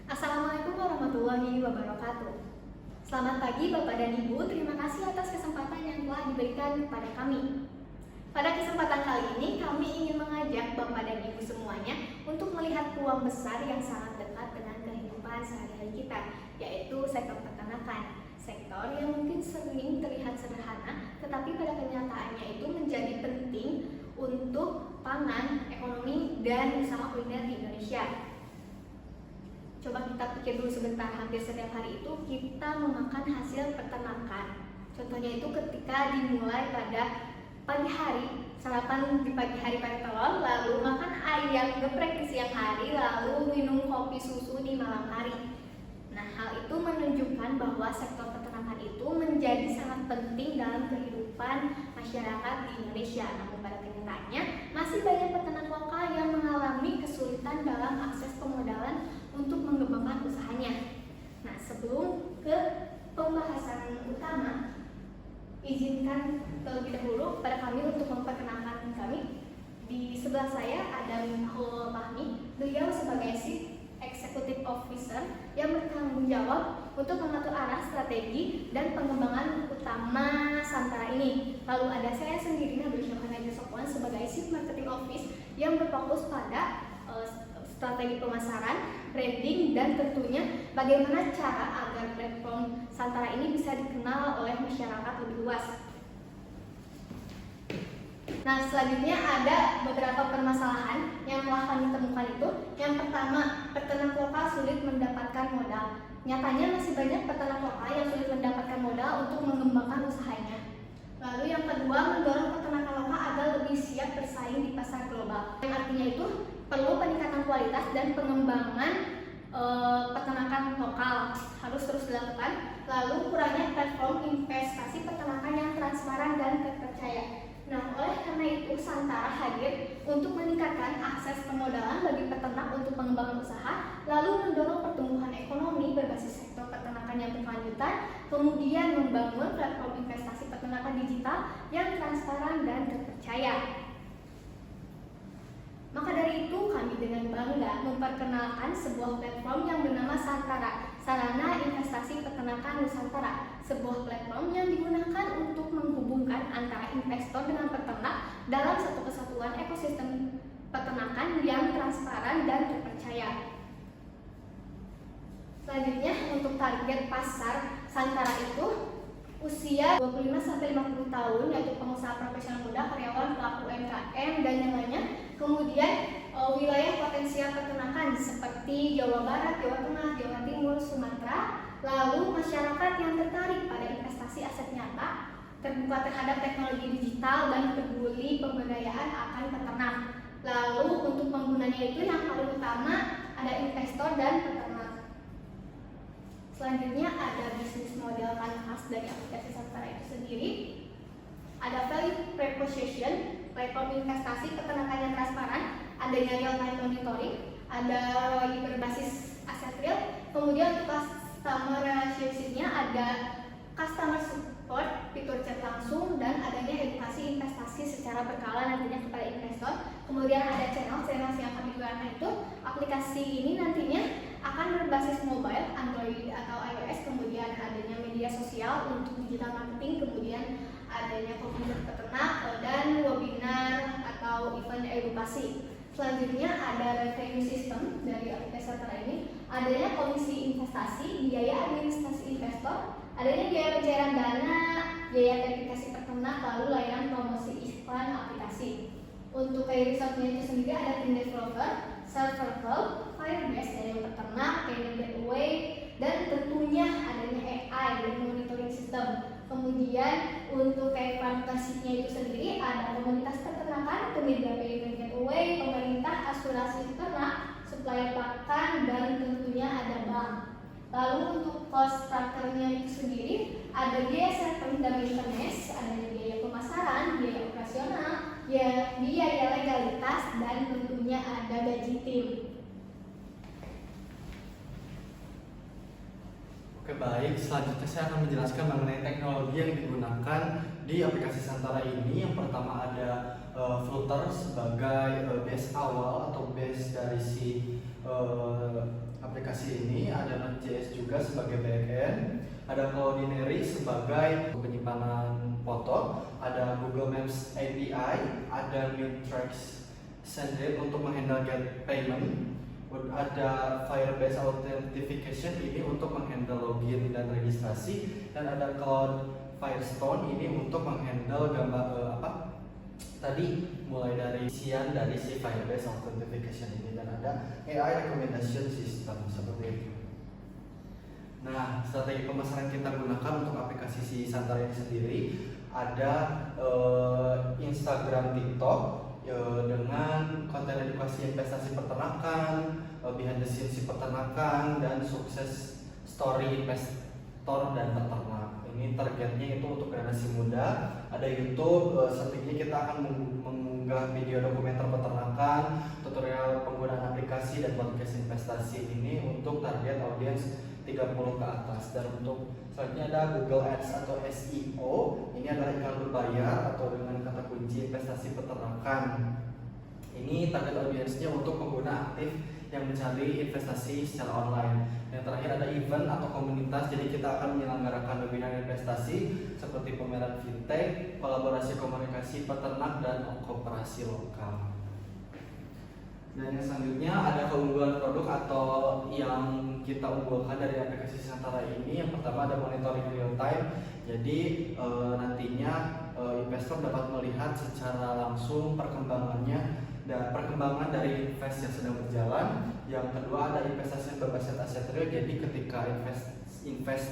Assalamualaikum warahmatullahi wabarakatuh. Selamat pagi Bapak dan Ibu, terima kasih atas kesempatan yang telah diberikan kepada kami. Pada kesempatan kali ini, kami ingin mengajak Bapak dan Ibu semuanya untuk melihat peluang besar yang sangat dekat dengan kehidupan sehari-hari kita, yaitu sektor peternakan. Sektor yang mungkin sering terlihat sederhana, tetapi pada kenyataannya itu menjadi penting untuk pangan, ekonomi, dan usaha kuliner di Indonesia. Coba kita pikir dulu sebentar, hampir setiap hari itu kita memakan hasil peternakan. Contohnya itu ketika dimulai pada pagi hari, sarapan di pagi hari pakai telur, lalu makan ayam geprek di siang hari, lalu minum kopi susu di malam hari. Nah, hal itu menunjukkan bahwa sektor peternakan itu menjadi sangat penting dalam kehidupan masyarakat di Indonesia. Namun pada kenyataannya, masih banyak peternak lokal yang mengalami kesulitan dalam akses pemodalan untuk mengembangkan usahanya. Nah, sebelum ke pembahasan utama, izinkan terlebih dahulu pada kami untuk memperkenalkan kami. Di sebelah saya ada Miftahul Fahmi. Beliau sebagai Chief Executive Officer yang bertanggung jawab untuk mengatur arah strategi dan pengembangan utama Santara ini. Lalu ada saya sendiri, Nabil Syahana Sokwan, sebagai Chief Marketing Office yang berfokus pada strategi pemasaran, branding, dan tentunya bagaimana cara agar platform Santara ini bisa dikenal oleh masyarakat lebih luas. Nah, selanjutnya ada beberapa permasalahan yang telah kami temukan itu. Yang pertama, peternak lokal sulit mendapatkan modal. Nyatanya masih banyak peternak lokal yang sulit mendapatkan modal untuk mengembangkan usahanya. Lalu yang kedua, mendorong peternakan lokal agar lebih siap bersaing di pasar global. Yang artinya itu perlu peningkatan kualitas dan pengembangan peternakan lokal harus terus dilakukan. Lalu kurangnya platform investasi peternakan yang transparan dan terpercaya. Nah, oleh karena itu Santara hadir untuk meningkatkan akses pemodalan bagi peternak untuk pengembangan usaha, lalu mendorong pertumbuhan ekonomi berbasis sektor peternakan yang berkelanjutan, kemudian membangun platform investasi peternakan digital yang transparan dan terpercaya. Maka dari itu kami dengan bangga memperkenalkan sebuah platform yang bernama Santara, Sarana Investasi Peternakan Nusantara, sebuah platform yang digunakan untuk menghubungkan antara investor dengan peternak dalam satu kesatuan ekosistem peternakan yang transparan dan terpercaya. Selanjutnya, untuk target pasar Santara itu usia 25-50 tahun, yaitu pengusaha profesional muda, karyawan, pelaku UMKM, dan yang lainnya. Kemudian wilayah potensial peternakan seperti Jawa Barat, Jawa Tengah, Jawa Timur, Sumatera. Lalu masyarakat yang tertarik pada investasi aset nyata, terbuka terhadap teknologi digital, dan peduli pemberdayaan akan peternak. Lalu untuk penggunanya itu yang paling utama ada investor dan peternak. Selanjutnya ada bisnis model kanvas dari aplikasi Santara itu sendiri. Ada value proposition, platform investasi peternakan yang transparan, adanya real time monitoring, ada ROI berbasis aset real, kemudian untuk customer relationship-nya ada customer support, fitur chat langsung, dan adanya edukasi investasi secara berkala nantinya kepada investor. Kemudian ada channel yang kami gunakan itu, aplikasi ini nantinya akan berbasis mobile, Android atau iOS, kemudian adanya media sosial untuk digital marketing, kemudian adanya komunitas peternak dan webinar atau event edukasi. Selanjutnya ada revenue system dari aplikasi Santara ini, adanya komisi investasi, biaya administrasi investor, adanya biaya pencairan dana, biaya verifikasi peternak, lalu layanan promosi iklan aplikasi. Untuk key resource-nya itu sendiri ada tim developer, server, Firebase dari peternak, payment gateway, dan tentunya adanya AI dan monitoring system. Kemudian untuk kayak partnership-nya itu sendiri ada komunitas peternakan, penyedia payment gateway, pemerintah, asuransi peternak, supplier pakan, dan tentunya ada bank. Lalu untuk cost structure-nya itu sendiri ada biaya server dan maintenance, adanya biaya pemasaran, biaya operasional, biaya legalitas, dan tentunya ada gaji tim. Oke, baik, selanjutnya saya akan menjelaskan mengenai teknologi yang digunakan di aplikasi Santara ini. Yang pertama ada Flutter sebagai base awal atau base dari si aplikasi aplikasi ini ada Node.js juga sebagai backend, ada Cloudinary sebagai penyimpanan foto, ada Google Maps API, ada Matrix Sendgrid untuk menghandle get payment, ada Firebase Authentication ini untuk menghandle login dan registrasi, dan ada Cloud Firestone ini untuk menghandle gambar tadi mulai dari isian dari si Firebase Authentication ini, dan ada AI Recommendation System seperti itu. Nah, strategi pemasaran kita gunakan untuk aplikasi si Santara ini sendiri ada Instagram, TikTok dengan konten edukasi investasi peternakan, behind the scenes si peternakan, dan sukses story investor dan peternak. Ini targetnya itu untuk generasi muda. Ada YouTube, strateginya kita akan mengunggah video dokumenter peternakan, tutorial penggunaan aplikasi dan podcast investasi ini untuk target audiens 30 ke atas. Dan untuk selanjutnya ada Google Ads atau SEO. Ini adalah iklan berbayar atau dengan kata kunci investasi peternakan. Ini target audiensnya untuk pengguna aktif yang mencari investasi secara online. Yang terakhir ada event atau komunitas. Jadi kita akan menyelenggarakan webinar investasi seperti pameran fintech, kolaborasi komunikasi peternak, dan koperasi lokal. Dan yang selanjutnya ada keunggulan produk atau yang kita unggulkan dari aplikasi Santara ini. Yang pertama ada monitoring real time. Jadi nantinya investor dapat melihat secara langsung perkembangannya dan perkembangan dari invest yang sedang berjalan. Yang kedua ada investasi berbasis aset real. Jadi ketika invest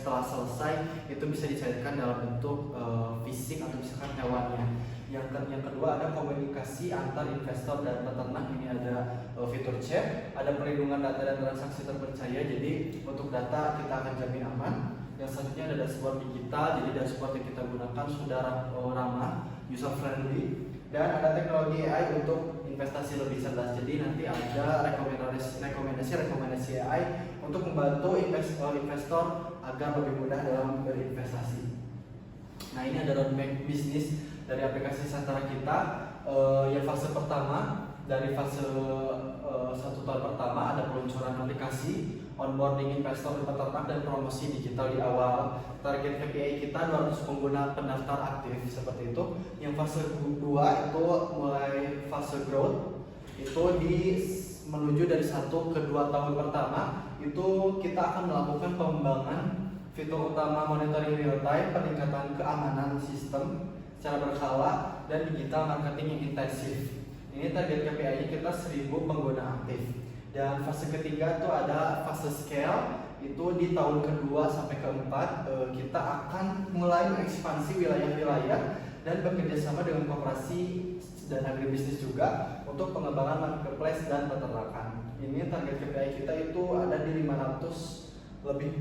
telah selesai itu bisa dicairkan dalam bentuk fisik atau misalkan hewannya. Yang kedua ada komunikasi antar investor dan peternak. Ini ada fitur chat, ada perlindungan data dan transaksi terpercaya. Jadi untuk data kita akan jamin aman. Yang selanjutnya ada dashboard digital. Jadi dashboard yang kita gunakan sudah ramah, user friendly, dan ada teknologi AI untuk investasi lebih cerdas. Jadi nanti ada rekomendasi AI untuk membantu investor agar lebih mudah dalam berinvestasi. Nah, ini ada roadmap bisnis dari aplikasi Santara kita. Yang fase pertama, dari fase 1 tahun pertama ada peluncuran aplikasi, onboarding investor dan peternak, dan promosi digital di awal. Target KPI kita 200 pengguna pendaftar aktif seperti itu. Yang fase 2 itu mulai fase growth, itu menuju dari 1 ke 2 tahun pertama itu kita akan melakukan pengembangan fitur utama monitoring real time, peningkatan keamanan sistem secara berkala, dan digital marketing yang intensif. Ini target KPI-nya kita 1000 pengguna aktif. Dan fase ketiga itu ada fase scale, itu di tahun kedua sampai keempat kita akan mulai mengekspansi wilayah-wilayah dan bekerjasama dengan koperasi dan agribisnis juga untuk pengembangan marketplace dan peternakan. Ini target KPI kita itu ada di 500 lebih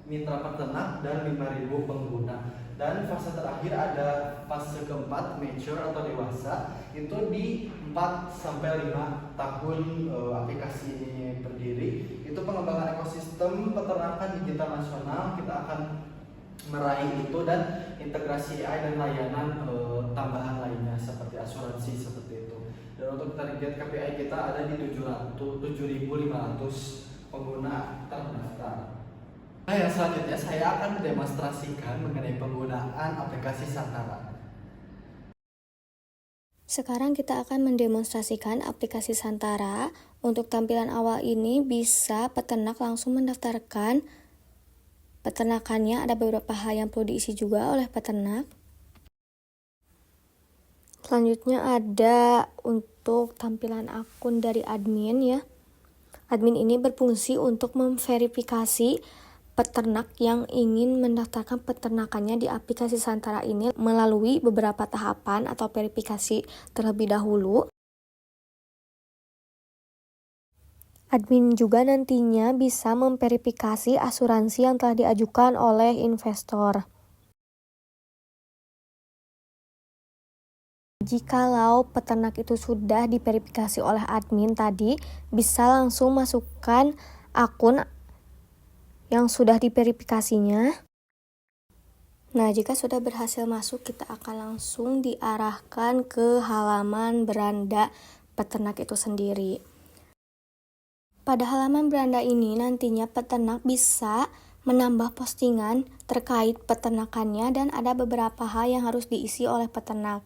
mitra peternak dan 5.000 pengguna. Dan fase terakhir ada fase keempat, mature atau dewasa, itu di 4-5 tahun aplikasi ini berdiri. Itu pengembangan ekosistem peternakan digital nasional, kita akan meraih itu, dan integrasi AI dan layanan tambahan lainnya seperti asuransi seperti itu. Dan untuk target KPI kita ada di 7.500 pengguna terdaftar. Nah, yang selanjutnya saya akan mendemonstrasikan mengenai penggunaan aplikasi Santara. Sekarang kita akan mendemonstrasikan aplikasi Santara. Untuk tampilan awal ini bisa peternak langsung mendaftarkan peternakannya. Ada beberapa hal yang perlu diisi juga oleh peternak. Selanjutnya ada untuk tampilan akun dari admin ya. Admin ini berfungsi untuk memverifikasi peternak yang ingin mendaftarkan peternakannya di aplikasi Santara ini melalui beberapa tahapan atau verifikasi terlebih dahulu. Admin juga nantinya bisa memverifikasi asuransi yang telah diajukan oleh investor. Jikalau peternak itu sudah diverifikasi oleh admin tadi, bisa langsung masukkan akun yang sudah diverifikasinya. Nah, jika sudah berhasil masuk, kita akan langsung diarahkan ke halaman beranda peternak itu sendiri. Pada halaman beranda ini nantinya peternak bisa menambah postingan terkait peternakannya dan ada beberapa hal yang harus diisi oleh peternak.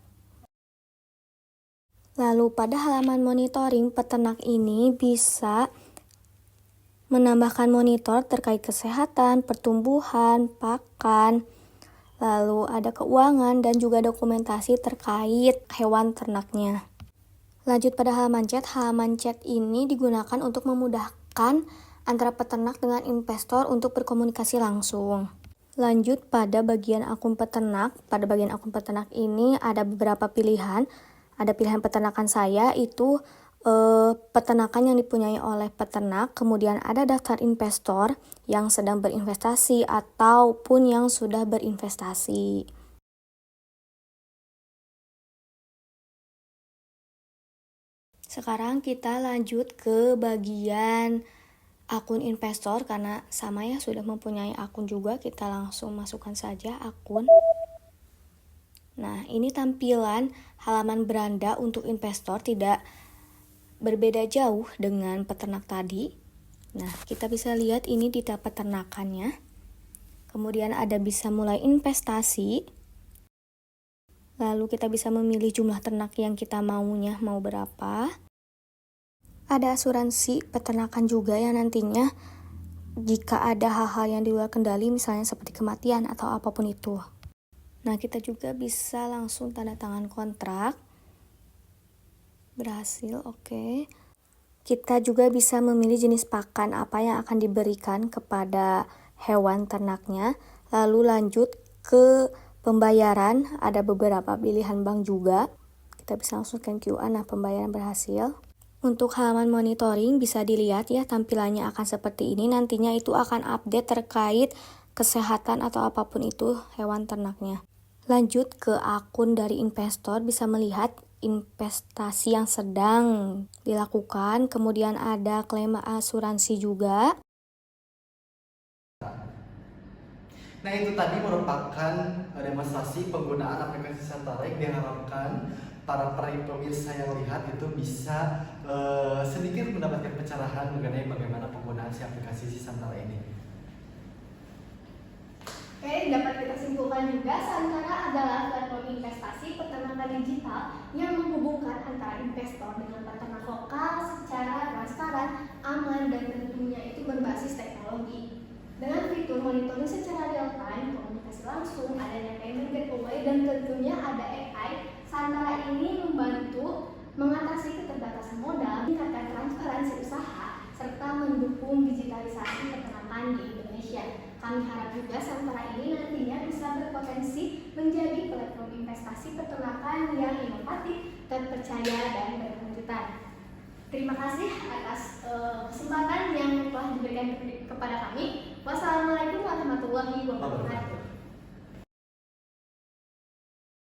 Lalu pada halaman monitoring, peternak ini bisa menambahkan monitor terkait kesehatan, pertumbuhan, pakan, lalu ada keuangan dan juga dokumentasi terkait hewan ternaknya. Lanjut pada halaman chat ini digunakan untuk memudahkan antara peternak dengan investor untuk berkomunikasi langsung. Lanjut pada bagian akun peternak. Pada bagian akun peternak ini ada beberapa pilihan. Ada pilihan peternakan saya, itu peternakan yang dipunyai oleh peternak, kemudian ada daftar investor yang sedang berinvestasi ataupun yang sudah berinvestasi. Sekarang kita lanjut ke bagian akun investor, karena sama ya sudah mempunyai akun juga, kita langsung masukkan saja akun. Nah, ini tampilan halaman beranda untuk investor, tidak berbeda jauh dengan peternak tadi. Nah, kita bisa lihat ini di tab peternakannya. Kemudian ada bisa mulai investasi. Lalu kita bisa memilih jumlah ternak yang kita maunya, mau berapa. Ada asuransi peternakan juga yang nantinya jika ada hal-hal yang di luar kendali, misalnya seperti kematian atau apapun itu. Nah, kita juga bisa langsung tanda tangan kontrak. Berhasil, oke. Kita juga bisa memilih jenis pakan apa yang akan diberikan kepada hewan ternaknya. Lalu lanjut ke pembayaran, ada beberapa pilihan bank juga. Kita bisa langsung scan QR, nah pembayaran berhasil. Untuk halaman monitoring bisa dilihat ya, tampilannya akan seperti ini. Nantinya itu akan update terkait kesehatan atau apapun itu hewan ternaknya. Lanjut ke akun dari investor, bisa melihat investasi yang sedang dilakukan, kemudian ada klaim asuransi juga. Nah, itu tadi merupakan demonstrasi penggunaan aplikasi Santarek. Diharapkan para pemirsa yang lihat itu bisa sedikit mendapatkan pencerahan mengenai bagaimana penggunaan si aplikasi Santarek ini. Oke, dapat kita simpulkan juga Santara adalah platform investasi peternakan digital yang menghubungkan antara investor dengan peternak lokal secara transparan, aman, dan tentunya itu berbasis teknologi. Dengan fitur monitoring secara real time, komunikasi langsung, adanya payment gateway, dan tentunya ada AI, Santara ini membantu mengatasi keterbatasan modal, meningkatkan transparansi usaha, serta mendukung digitalisasi peternakan di Indonesia. Kami harap juga Santara ini nantinya bisa berpotensi menjadi platform investasi peternakan yang inovatif, terpercaya, dan berkelanjutan. Terima kasih atas kesempatan yang telah diberikan kepada kami. Wassalamualaikum warahmatullahi wabarakatuh.